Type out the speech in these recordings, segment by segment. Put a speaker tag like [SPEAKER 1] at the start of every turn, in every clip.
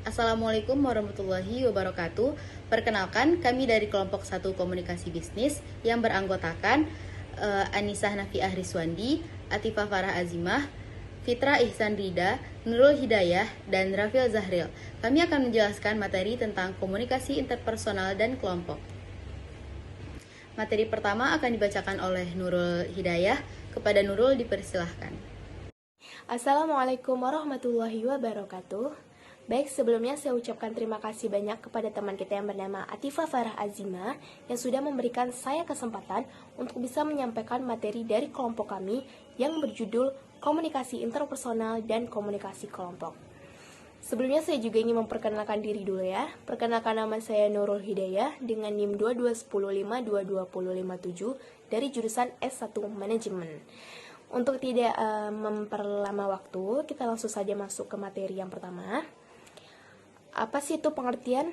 [SPEAKER 1] Assalamualaikum warahmatullahi wabarakatuh. Perkenalkan, kami dari kelompok 1 Komunikasi Bisnis yang beranggotakan Anisah Nafiah Riswandi, Atifah Farah Azimah, Fitra Ihsan Rida, Nurul Hidayah, dan Rafil Zahril. Kami akan menjelaskan materi tentang komunikasi interpersonal dan kelompok. Materi pertama akan dibacakan oleh Nurul Hidayah. Kepada Nurul dipersilahkan.
[SPEAKER 2] Assalamualaikum warahmatullahi wabarakatuh. Baik, sebelumnya saya ucapkan terima kasih banyak kepada teman kita yang bernama Atifah Farah Azimah yang sudah memberikan saya kesempatan untuk bisa menyampaikan materi dari kelompok kami yang berjudul Komunikasi Interpersonal dan Komunikasi Kelompok. Sebelumnya saya juga ingin memperkenalkan diri dulu ya. Perkenalkan, nama saya Nurul Hidayah dengan NIM 221522057 dari jurusan S1 Manajemen. Untuk tidak memperlama waktu, kita langsung saja masuk ke materi yang pertama. Apa sih itu pengertian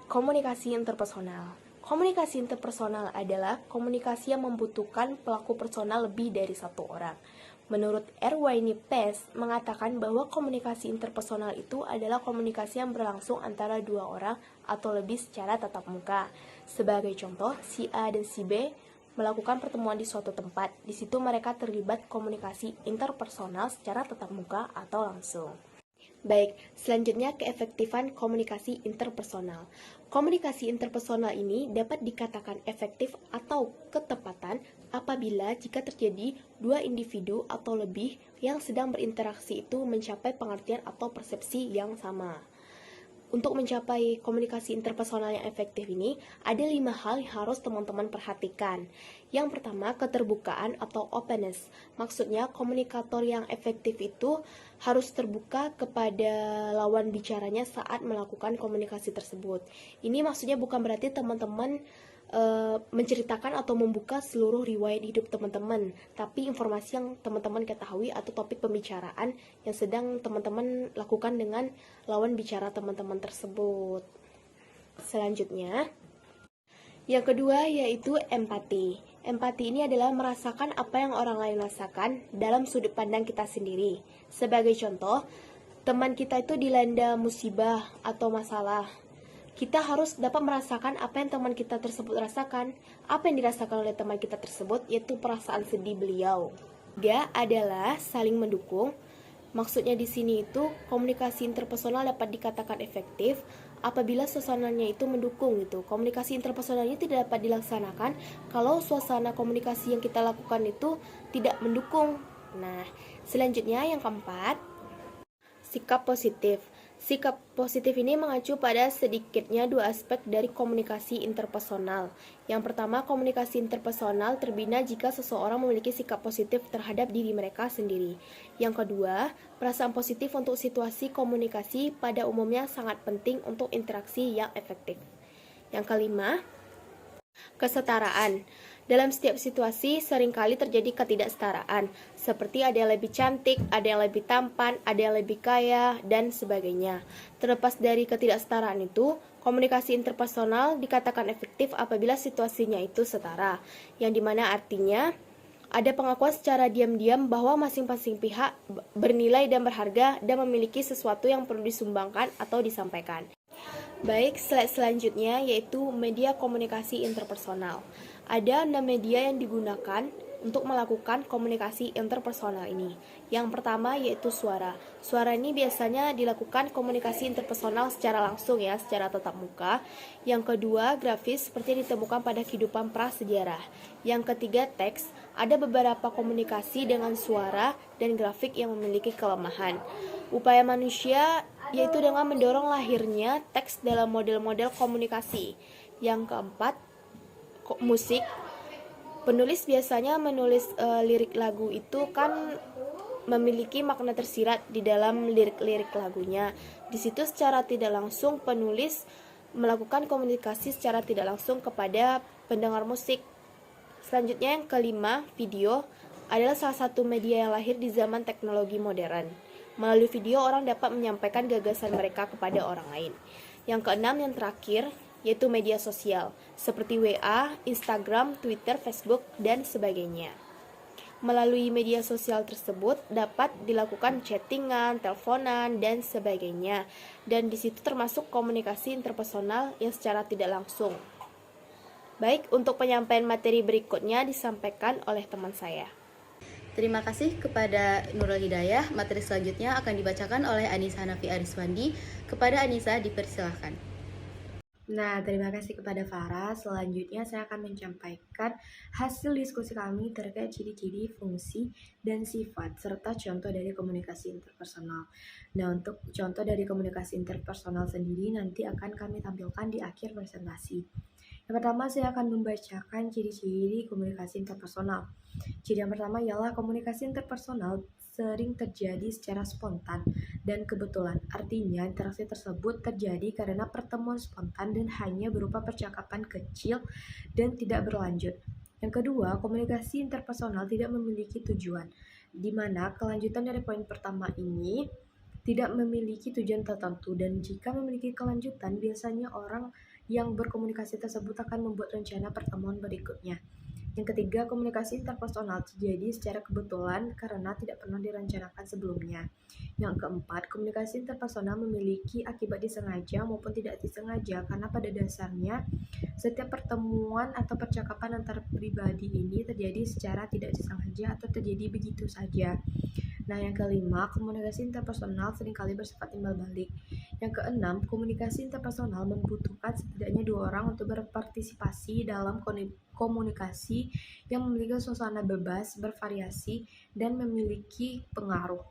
[SPEAKER 2] komunikasi interpersonal? Komunikasi interpersonal adalah komunikasi yang membutuhkan pelaku personal lebih dari satu orang. Menurut Erwin Pes mengatakan bahwa komunikasi interpersonal itu adalah komunikasi yang berlangsung antara dua orang atau lebih secara tatap muka. Sebagai contoh, si A dan si B melakukan pertemuan di suatu tempat. Di situ mereka terlibat komunikasi interpersonal secara tatap muka atau langsung. Baik, selanjutnya keefektifan komunikasi interpersonal. Komunikasi interpersonal ini dapat dikatakan efektif atau ketepatan apabila jika terjadi dua individu atau lebih yang sedang berinteraksi itu mencapai pengertian atau persepsi yang sama. Untuk mencapai komunikasi interpersonal yang efektif ini, ada 5 hal yang harus teman-teman perhatikan. Yang pertama, keterbukaan atau openness. Maksudnya, komunikator yang efektif itu harus terbuka kepada lawan bicaranya saat melakukan komunikasi tersebut. Ini maksudnya bukan berarti teman-teman menceritakan atau membuka seluruh riwayat hidup teman-teman, tapi informasi yang teman-teman ketahui atau topik pembicaraan yang sedang teman-teman lakukan dengan lawan bicara teman-teman tersebut. Selanjutnya, yang kedua yaitu empati. Empati ini adalah merasakan apa yang orang lain rasakan dalam sudut pandang kita sendiri. Sebagai contoh, teman kita itu dilanda musibah atau masalah. Kita harus dapat merasakan apa yang teman kita tersebut rasakan. Apa yang dirasakan oleh teman kita tersebut yaitu perasaan sedih beliau. Tiga adalah saling mendukung. Maksudnya di sini itu komunikasi interpersonal dapat dikatakan efektif apabila suasananya itu mendukung gitu. Komunikasi interpersonal ini tidak dapat dilaksanakan kalau suasana komunikasi yang kita lakukan itu tidak mendukung. Nah, selanjutnya yang keempat, sikap positif. Sikap positif ini mengacu pada sedikitnya 2 aspek dari komunikasi interpersonal. Yang pertama, komunikasi interpersonal terbina jika seseorang memiliki sikap positif terhadap diri mereka sendiri. Yang kedua, perasaan positif untuk situasi komunikasi pada umumnya sangat penting untuk interaksi yang efektif. Yang kelima, kesetaraan. Dalam setiap situasi seringkali terjadi ketidaksetaraan, seperti ada yang lebih cantik, ada yang lebih tampan, ada yang lebih kaya, dan sebagainya. Terlepas dari ketidaksetaraan itu, komunikasi interpersonal dikatakan efektif apabila situasinya itu setara, yang dimana artinya ada pengakuan secara diam-diam bahwa masing-masing pihak bernilai dan berharga dan memiliki sesuatu yang perlu disumbangkan atau disampaikan. Baik, slide selanjutnya yaitu media komunikasi interpersonal. Ada 6 media yang digunakan untuk melakukan komunikasi interpersonal ini. Yang pertama yaitu suara. Suara ini biasanya dilakukan komunikasi interpersonal secara langsung ya, secara tatap muka. Yang kedua, grafis seperti yang ditemukan pada kehidupan prasejarah. Yang ketiga, teks. Ada beberapa komunikasi dengan suara dan grafik yang memiliki kelemahan. Upaya manusia yaitu dengan mendorong lahirnya teks dalam model-model komunikasi. Yang keempat, musik. Penulis biasanya menulis lirik lagu itu kan memiliki makna tersirat di dalam lirik-lirik lagunya. Di situ secara tidak langsung penulis melakukan komunikasi secara tidak langsung kepada pendengar musik. Selanjutnya yang kelima, video adalah salah satu media yang lahir di zaman teknologi modern. Melalui video orang dapat menyampaikan gagasan mereka kepada orang lain. Yang keenam, yang terakhir, yaitu media sosial seperti WA, Instagram, Twitter, Facebook, dan sebagainya. Melalui media sosial tersebut dapat dilakukan chattingan, teleponan, dan sebagainya. Dan di situ termasuk komunikasi interpersonal yang secara tidak langsung. Baik, untuk penyampaian materi berikutnya disampaikan oleh teman saya.
[SPEAKER 1] Terima kasih kepada Nurul Hidayah. Materi selanjutnya akan dibacakan oleh Anissa Hanafi Ariswandi. Kepada Anissa dipersilahkan.
[SPEAKER 3] Nah, terima kasih kepada Farah. Selanjutnya saya akan menyampaikan hasil diskusi kami terkait ciri-ciri, fungsi, dan sifat, serta contoh dari komunikasi interpersonal. Nah, untuk contoh dari komunikasi interpersonal sendiri nanti akan kami tampilkan di akhir presentasi. Yang pertama, saya akan membacakan ciri-ciri komunikasi interpersonal. Ciri yang pertama ialah komunikasi interpersonal sering terjadi secara spontan dan kebetulan. Artinya, interaksi tersebut terjadi karena pertemuan spontan dan hanya berupa percakapan kecil dan tidak berlanjut. Yang kedua, komunikasi interpersonal tidak memiliki tujuan, di mana kelanjutan dari poin pertama ini tidak memiliki tujuan tertentu, dan jika memiliki kelanjutan, biasanya orang yang berkomunikasi tersebut akan membuat rencana pertemuan berikutnya. Yang ketiga, komunikasi interpersonal terjadi secara kebetulan karena tidak pernah direncanakan sebelumnya. Yang keempat, komunikasi interpersonal memiliki akibat disengaja maupun tidak disengaja karena pada dasarnya setiap pertemuan atau percakapan antar pribadi ini terjadi secara tidak disengaja atau terjadi begitu saja. Nah, yang kelima, komunikasi interpersonal seringkali bersifat timbal balik. Yang keenam, komunikasi interpersonal membutuhkan setidaknya 2 orang untuk berpartisipasi dalam komunikasi yang memiliki suasana bebas, bervariasi, dan memiliki pengaruh.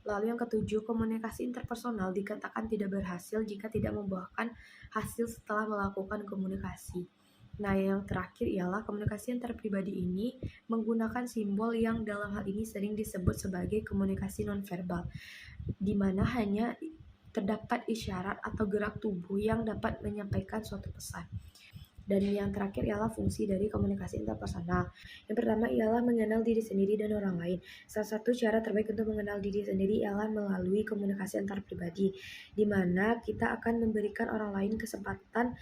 [SPEAKER 3] Lalu yang ketujuh, komunikasi interpersonal dikatakan tidak berhasil jika tidak membuahkan hasil setelah melakukan komunikasi. Nah, yang terakhir ialah komunikasi antar pribadi ini menggunakan simbol yang dalam hal ini sering disebut sebagai komunikasi nonverbal, di mana hanya terdapat isyarat atau gerak tubuh yang dapat menyampaikan suatu pesan. Dan yang terakhir ialah fungsi dari komunikasi interpersonal. Yang pertama ialah mengenal diri sendiri dan orang lain. Salah satu cara terbaik untuk mengenal diri sendiri ialah melalui komunikasi antar pribadi, di mana kita akan memberikan orang lain kesempatan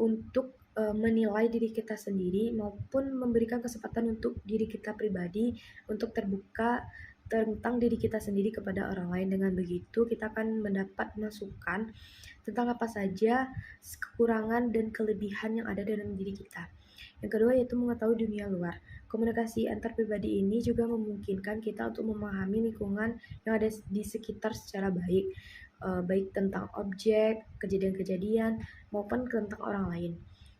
[SPEAKER 3] untuk menilai diri kita sendiri maupun memberikan kesempatan untuk diri kita pribadi untuk terbuka tentang diri kita sendiri kepada orang lain. Dengan begitu kita akan mendapat masukan tentang apa saja kekurangan dan kelebihan yang ada dalam diri kita. Yang kedua yaitu mengetahui dunia luar. Komunikasi antar pribadi ini juga memungkinkan kita untuk memahami lingkungan yang ada di sekitar secara baik, baik tentang objek, kejadian-kejadian, maupun tentang orang lain.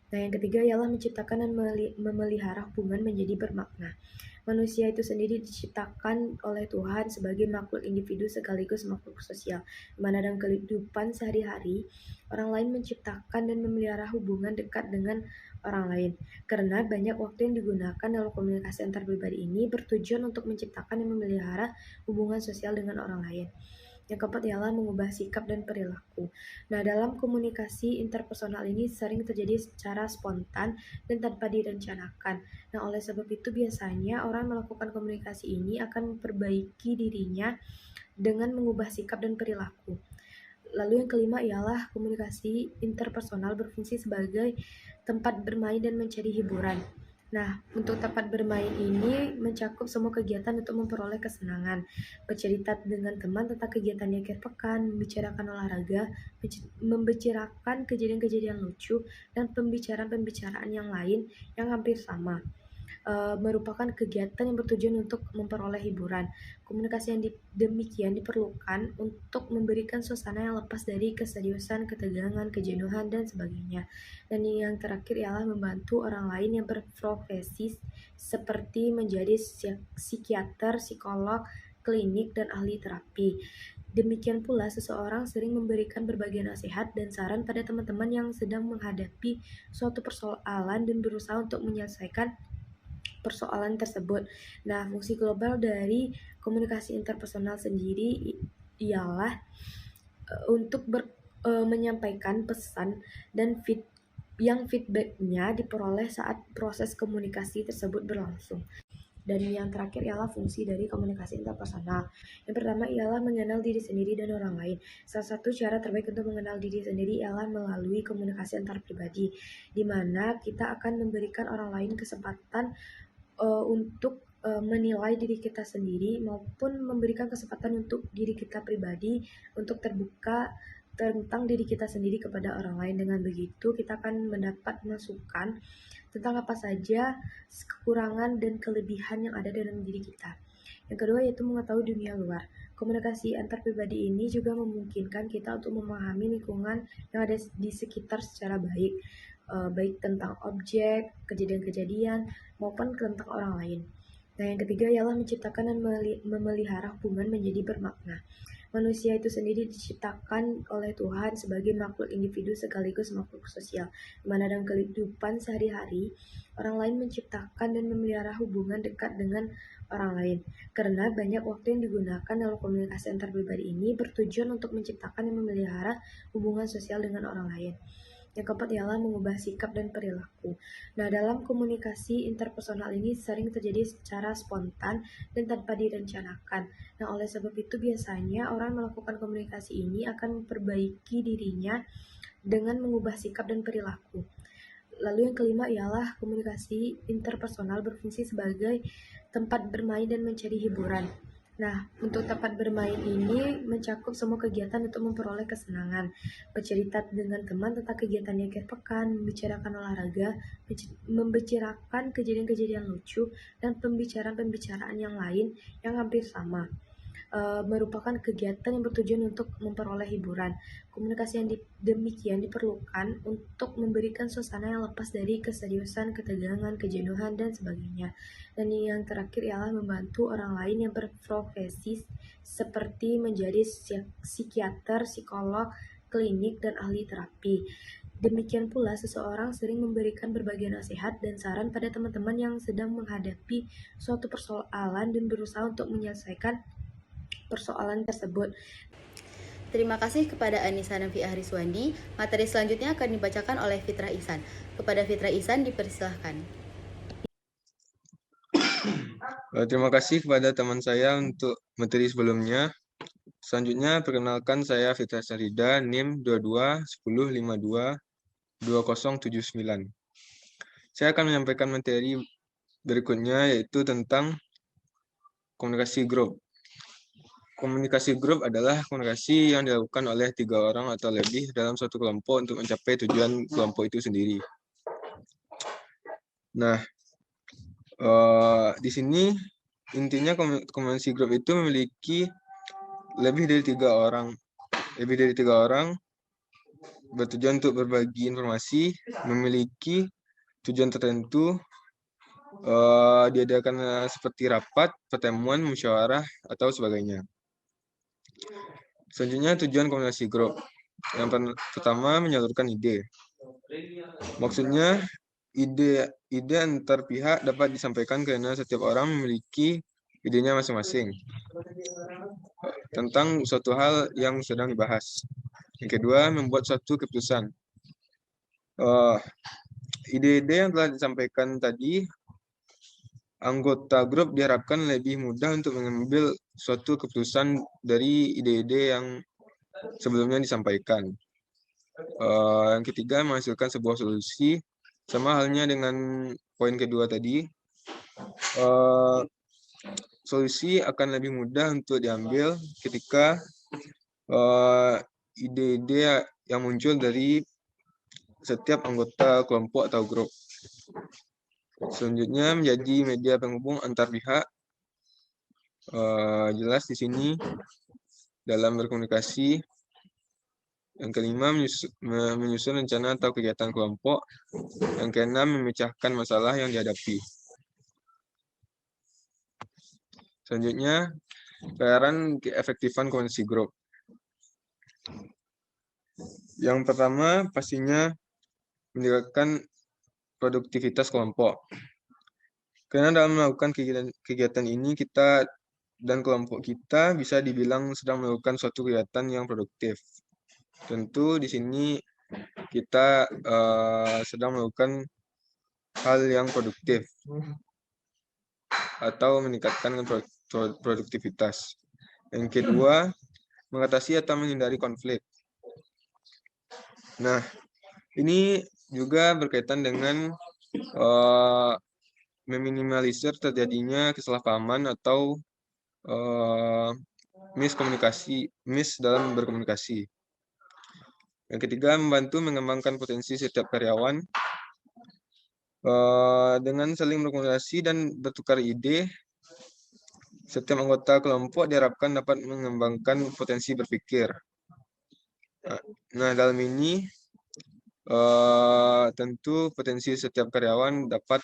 [SPEAKER 3] Nah, yang ketiga ialah menciptakan dan memelihara hubungan menjadi bermakna. Manusia itu sendiri diciptakan oleh Tuhan sebagai makhluk individu sekaligus makhluk sosial, di mana dalam kehidupan sehari-hari, orang lain menciptakan dan memelihara hubungan dekat dengan orang lain. Karena banyak waktu yang digunakan dalam komunikasi antar pribadi ini bertujuan untuk menciptakan dan memelihara hubungan sosial dengan orang lain. Yang keempat ialah mengubah sikap dan perilaku. Nah, dalam komunikasi interpersonal ini sering terjadi secara spontan dan tanpa direncanakan. Nah, oleh sebab itu biasanya orang melakukan komunikasi ini akan memperbaiki dirinya dengan mengubah sikap dan perilaku. Lalu yang kelima ialah komunikasi interpersonal berfungsi sebagai tempat bermain dan mencari hiburan. Nah, untuk tempat bermain ini mencakup semua kegiatan untuk memperoleh kesenangan, bercerita dengan teman tentang kegiatan di akhir pekan, membicarakan olahraga, membicarakan kejadian-kejadian lucu, dan pembicaraan-pembicaraan yang lain yang hampir sama. Merupakan kegiatan yang bertujuan untuk memperoleh hiburan. Komunikasi yang demikian diperlukan untuk memberikan suasana yang lepas dari keseriusan, ketegangan, kejenuhan, dan sebagainya. Dan yang terakhir ialah membantu orang lain yang berprofesi seperti menjadi psikiater, psikolog, klinik, dan ahli terapi. Demikian pula, seseorang sering memberikan berbagai nasihat dan saran pada teman-teman yang sedang menghadapi suatu persoalan dan berusaha untuk menyelesaikan persoalan tersebut. Nah, fungsi global dari komunikasi interpersonal sendiri ialah untuk menyampaikan pesan dan feedbacknya diperoleh saat proses komunikasi tersebut berlangsung. Dan yang terakhir ialah fungsi dari komunikasi interpersonal. Yang pertama ialah mengenal diri sendiri dan orang lain. Salah satu cara terbaik untuk mengenal diri sendiri ialah melalui komunikasi antar pribadi, di mana kita akan memberikan orang lain kesempatan untuk menilai diri kita sendiri maupun memberikan kesempatan untuk diri kita pribadi untuk terbuka tentang diri kita sendiri kepada orang lain. Dengan begitu kita akan mendapat masukan tentang apa saja kekurangan dan kelebihan yang ada dalam diri kita. Yang kedua yaitu mengetahui dunia luar. Komunikasi antar pribadi ini juga memungkinkan kita untuk memahami lingkungan yang ada di sekitar secara baik, baik tentang objek, kejadian-kejadian, maupun tentang orang lain. Nah, yang ketiga ialah menciptakan dan memelihara hubungan menjadi bermakna. Manusia itu sendiri diciptakan oleh Tuhan sebagai makhluk individu sekaligus makhluk sosial, di mana dalam kehidupan sehari-hari, orang lain menciptakan dan memelihara hubungan dekat dengan orang lain. Karena banyak waktu yang digunakan dalam komunikasi antar pribadi ini bertujuan untuk menciptakan dan memelihara hubungan sosial dengan orang lain. Yang keempat ialah mengubah sikap dan perilaku. Nah, dalam komunikasi interpersonal ini sering terjadi secara spontan dan tanpa direncanakan. Nah, oleh sebab itu biasanya orang melakukan komunikasi ini akan memperbaiki dirinya dengan mengubah sikap dan perilaku. Lalu yang kelima ialah komunikasi interpersonal berfungsi sebagai tempat bermain dan mencari hiburan. Nah, untuk tempat bermain ini mencakup semua kegiatan untuk memperoleh kesenangan, bercerita dengan teman tentang kegiatan akhir pekan, membicarakan olahraga, membicarakan kejadian-kejadian lucu, dan pembicaraan-pembicaraan yang lain yang hampir sama. Merupakan kegiatan yang bertujuan untuk memperoleh hiburan. Komunikasi yang demikian diperlukan untuk memberikan suasana yang lepas dari keseriusan, ketegangan, kejenuhan, dan sebagainya. Dan yang terakhir ialah membantu orang lain yang berprofesi seperti menjadi psikiater, psikolog, klinik, dan ahli terapi. Demikian pula, seseorang sering memberikan berbagai nasihat dan saran pada teman-teman yang sedang menghadapi suatu persoalan dan berusaha untuk menyelesaikan persoalan tersebut.
[SPEAKER 1] Terima kasih kepada Anissa Nafiah Riswandi. Materi selanjutnya akan dibacakan oleh Fitrah Ihsan. Kepada Fitrah Ihsan dipersilahkan.
[SPEAKER 4] Terima kasih kepada teman saya untuk materi sebelumnya. Selanjutnya, perkenalkan saya Fitrah Sarida, NIM 2210522079. Saya akan menyampaikan materi berikutnya, yaitu tentang komunikasi grup. Komunikasi grup adalah komunikasi yang dilakukan oleh 3 orang atau lebih dalam suatu kelompok untuk mencapai tujuan kelompok itu sendiri. Nah, di sini intinya komunikasi grup itu memiliki lebih dari 3 orang. Lebih dari 3 orang bertujuan untuk berbagi informasi, memiliki tujuan tertentu, diadakan seperti rapat, pertemuan, musyawarah, atau sebagainya. Selanjutnya, tujuan komunikasi grup. Yang pertama, menyalurkan ide. Maksudnya, ide antar pihak dapat disampaikan karena setiap orang memiliki idenya masing-masing tentang suatu hal yang sedang dibahas. Yang kedua, membuat suatu keputusan. Ide-ide yang telah disampaikan tadi, anggota grup diharapkan lebih mudah untuk mengambil suatu keputusan dari ide-ide yang sebelumnya disampaikan. Yang ketiga, menghasilkan sebuah solusi. Sama halnya dengan poin kedua tadi, solusi akan lebih mudah untuk diambil ketika ide-ide yang muncul dari setiap anggota kelompok atau grup. Selanjutnya, menjadi media penghubung antar pihak. Jelas di sini dalam berkomunikasi. Yang kelima, menyusun rencana atau kegiatan kelompok. Yang keenam, memecahkan masalah yang dihadapi. Selanjutnya, pelayaran keefektifan komunikasi grup. Yang pertama, pastinya meningkatkan produktivitas kelompok. Karena dalam melakukan kegiatan ini, kita dan kelompok kita bisa dibilang sedang melakukan suatu kegiatan yang produktif. Tentu di sini kita sedang melakukan hal yang produktif atau meningkatkan produktivitas. Yang kedua, mengatasi atau menghindari konflik. Nah, ini juga berkaitan dengan meminimalisir terjadinya kesalahpahaman atau miss dalam berkomunikasi. Yang ketiga, membantu mengembangkan potensi setiap karyawan dengan saling berkomunikasi dan bertukar ide. Setiap anggota kelompok diharapkan dapat mengembangkan potensi berpikir. Nah, dalam ini tentu potensi setiap karyawan dapat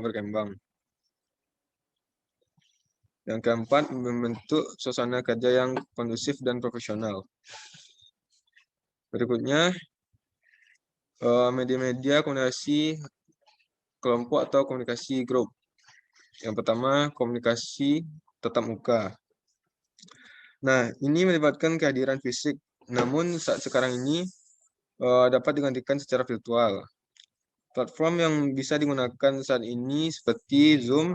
[SPEAKER 4] berkembang. Yang keempat, membentuk suasana kerja yang kondusif dan profesional. Berikutnya, media-media komunikasi kelompok atau komunikasi grup. Yang pertama, komunikasi tatap muka. Nah, ini melibatkan kehadiran fisik, namun saat sekarang ini dapat digantikan secara virtual. Platform yang bisa digunakan saat ini seperti Zoom,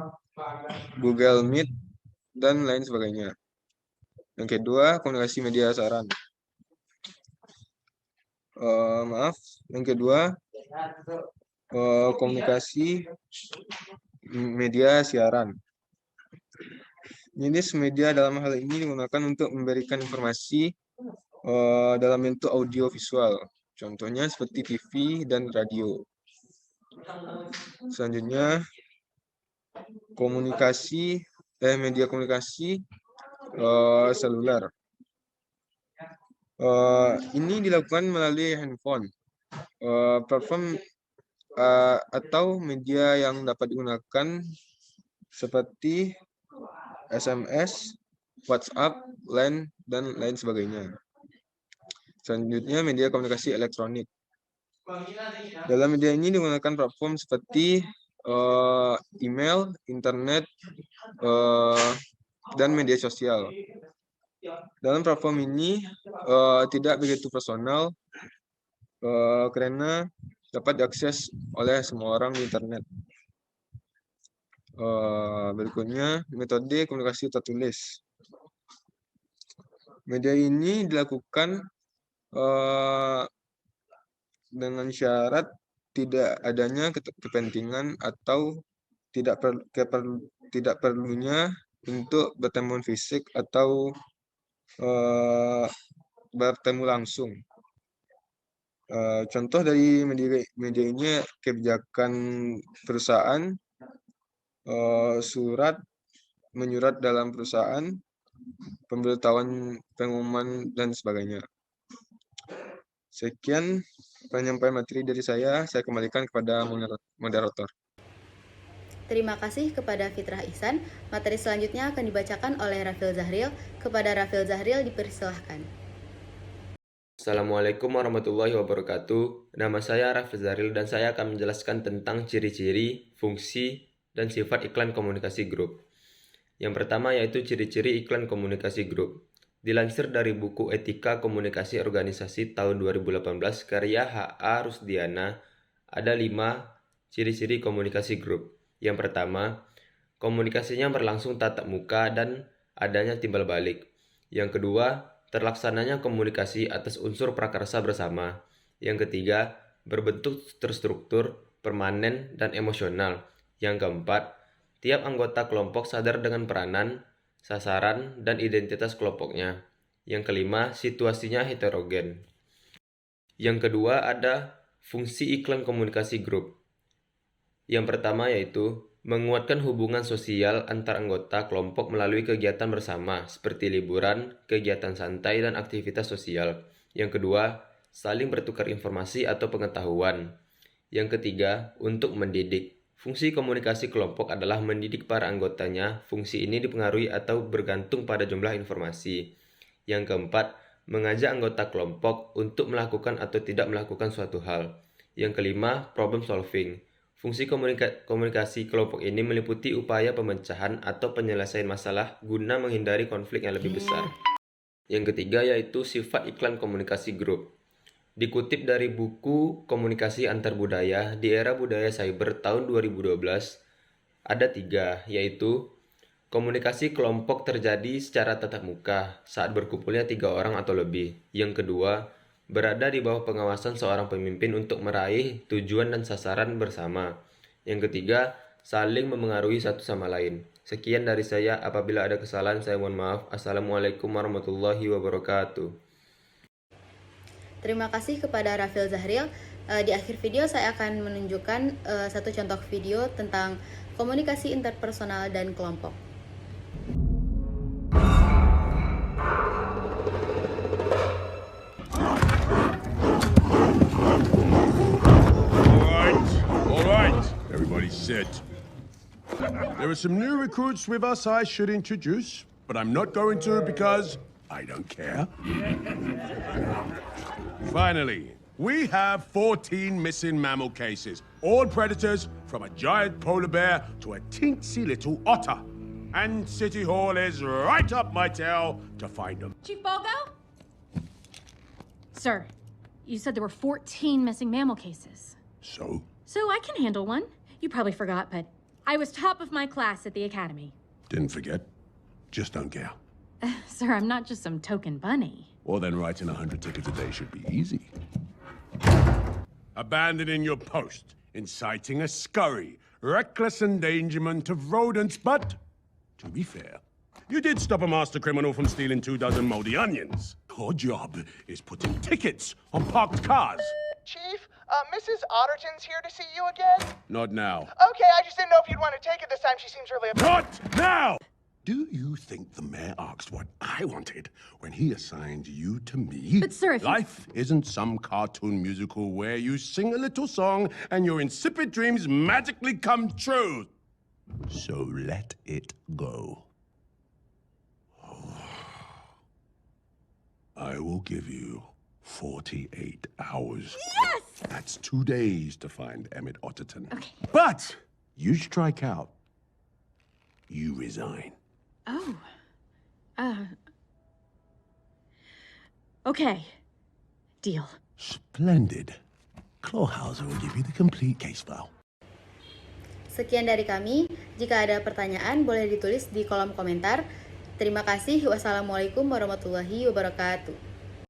[SPEAKER 4] Google Meet, dan lain sebagainya. Yang kedua, komunikasi media saran. Yang kedua, komunikasi media siaran. Jenis media dalam hal ini digunakan untuk memberikan informasi dalam bentuk audio visual. Contohnya seperti TV dan radio. Selanjutnya, media komunikasi seluler. Ini dilakukan melalui handphone. Platform atau media yang dapat digunakan seperti SMS, WhatsApp, LINE, dan lain sebagainya. Selanjutnya, media komunikasi elektronik. Dalam media ini digunakan platform seperti email, internet, dan media sosial. Dalam platform ini tidak begitu personal karena dapat diakses oleh semua orang di internet. Berikutnya, metode komunikasi tertulis. Media ini dilakukan dengan syarat tidak adanya kepentingan atau tidak perlunya untuk bertemu fisik atau bertemu langsung. Contoh dari media ini kebijakan perusahaan, menyurat dalam perusahaan, pemberitahuan pengumuman, dan sebagainya. Sekian penyampaian materi dari saya kembalikan kepada moderator.
[SPEAKER 1] Terima kasih kepada Fitrah Ihsan. Materi selanjutnya akan dibacakan oleh Rafil Zahril. Kepada Rafil Zahril dipersilahkan.
[SPEAKER 5] Assalamualaikum warahmatullahi wabarakatuh. Nama saya Rafil Zahril dan saya akan menjelaskan tentang ciri-ciri, fungsi, dan sifat iklan komunikasi grup. Yang pertama yaitu ciri-ciri iklan komunikasi grup. Dilansir dari buku Etika Komunikasi Organisasi tahun 2018 karya H.A. Rusdiana, ada 5 ciri-ciri komunikasi grup. Yang pertama, komunikasinya berlangsung tatap muka dan adanya timbal balik. Yang kedua, terlaksananya komunikasi atas unsur prakarsa bersama. Yang ketiga, berbentuk terstruktur, permanen, dan emosional. Yang keempat, tiap anggota kelompok sadar dengan peranan, sasaran, dan identitas kelompoknya. Yang kelima, situasinya heterogen. Yang kedua ada fungsi iklan komunikasi grup. Yang pertama yaitu menguatkan hubungan sosial antar anggota kelompok melalui kegiatan bersama seperti liburan, kegiatan santai, dan aktivitas sosial. Yang kedua, saling bertukar informasi atau pengetahuan. Yang ketiga, untuk mendidik. Fungsi komunikasi kelompok adalah mendidik para anggotanya. Fungsi ini dipengaruhi atau bergantung pada jumlah informasi. Yang keempat, mengajak anggota kelompok untuk melakukan atau tidak melakukan suatu hal. Yang kelima, problem solving. Fungsi komunikasi kelompok ini meliputi upaya pemecahan atau penyelesaian masalah guna menghindari konflik yang lebih besar. Yang ketiga yaitu sifat iklan komunikasi grup. Dikutip dari buku Komunikasi Antar Budaya di Era Budaya Cyber tahun 2012, ada 3, yaitu komunikasi kelompok terjadi secara tatap muka saat berkumpulnya 3 orang atau lebih. Yang kedua, berada di bawah pengawasan seorang pemimpin untuk meraih tujuan dan sasaran bersama. Yang ketiga, saling memengaruhi satu sama lain. Sekian dari saya, apabila ada kesalahan saya mohon maaf. Assalamualaikum warahmatullahi wabarakatuh.
[SPEAKER 1] Terima kasih kepada Rafil Zahril. Di akhir video saya akan menunjukkan satu contoh video tentang komunikasi interpersonal dan kelompok.
[SPEAKER 6] All right, everybody sit. There are some new recruits with us I should introduce, but I'm not going to because I don't care. Finally, we have 14 missing mammal cases, all predators from a giant polar bear to a teensy little otter. And City Hall is right up my tail to find them.
[SPEAKER 7] Chief Balgo? Sir, you said there were 14 missing mammal cases.
[SPEAKER 6] So?
[SPEAKER 7] So I can handle one. You probably forgot, but I was top of my class at the academy.
[SPEAKER 6] Didn't forget. Just don't care.
[SPEAKER 7] Sir, I'm not just some token bunny.
[SPEAKER 6] Well, then writing 100 tickets a day should be easy. Abandoning your post, inciting a scurry, reckless endangerment of rodents, but, to be fair, you did stop a master criminal from stealing 24 moldy onions. Your job is putting tickets on parked cars.
[SPEAKER 8] Chief, Mrs. Otterton's here to see you again.
[SPEAKER 6] Not now.
[SPEAKER 8] Okay, I just didn't know if you'd want to take it this time. She seems really upset.
[SPEAKER 6] Not now! Do you think the mayor asked what I wanted when he assigned you to me?
[SPEAKER 7] But, sir, if you-
[SPEAKER 6] Life isn't some cartoon musical where you sing a little song and your insipid dreams magically come true. So let it go. I will give you 48 hours.
[SPEAKER 7] Yes!
[SPEAKER 6] That's 2 days to find Emmett Otterton.
[SPEAKER 7] Okay.
[SPEAKER 6] But you strike out, you resign.
[SPEAKER 7] Oh. Okay. Deal.
[SPEAKER 6] Splendid. Clawhauser will give you the complete case file.
[SPEAKER 1] Sekian dari kami. Jika ada pertanyaan, boleh ditulis di kolom komentar. Terima kasih. Wassalamualaikum warahmatullahi wabarakatuh.